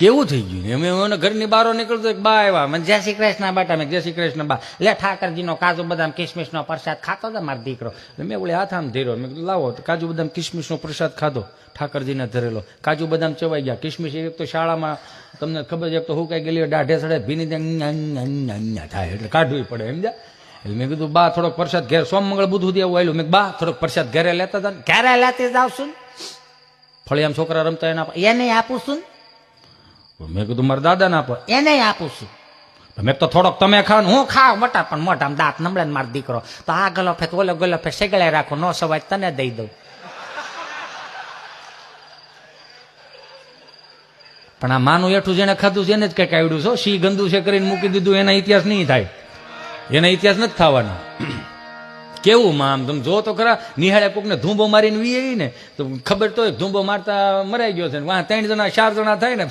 કેવું થઈ ગયું એમ ઘરની બહાર નીકળતો એક બા આવ્યા મને જય શ્રી કૃષ્ણ બાટા મેં જય શ્રી કૃષ્ણ બા લે ઠાકરજીનો કાજુ બદામ કિસમિસનો પ્રસાદ ખાતો હતો મારો દીકરો મેં ઓલે હાથ આમ ધીરો મેં કીધું લાવો કાજુ બદામ કિસમિસનો પ્રસાદ ખાધો ઠાકરજીને ધરેલો કાજુ બદામ ચવાઈ ગયા કિસમિસ એક તો શાળામાં તમને ખબર છે એક તો હું કઈ ગયેલી દાઢે સડે ભીની ત્યાં થાય એટલે કાઢવી પડે એમ જા એટલે મેં કીધું બા થોડોક પ્રસાદ ઘેર સોમ મંગળ બુધ સુધી એવું આવેલું મેં બા થોડોક પ્રસાદ ઘરે લેતા હતા ક્યારે લેતી જાવ છું ફળિયામ છોકરા રમતા એને આપું છું મેં કીધું મારા દાદાને આપો એને આપું છું મેં તો થોડોક તમે ખાવ હું ખાવ મોટા પણ મોટા દાંત નમળે મારો દીકરો તો આ ગલોફે ઓલો ગલોફે સેગળે રાખો નો સવાય તને દઈ દઉં પણ આ માનું એઠું જેને ખાધું છે એને જ કંઈક આવડ્યું છો સી ગંદુ છે કરીને મૂકી દીધું એના ઇતિહાસ નહીં થાય એના ઇતિહાસ નથી થવાના કેવું માં આમ તમે જો તો ખરા નિહાળે કોકને ધૂંબો મારીને વી ને તો ખબર તો ધૂંબો મારતા મરાઈ ગયો છે 3 જણા 4 જણા થાય ને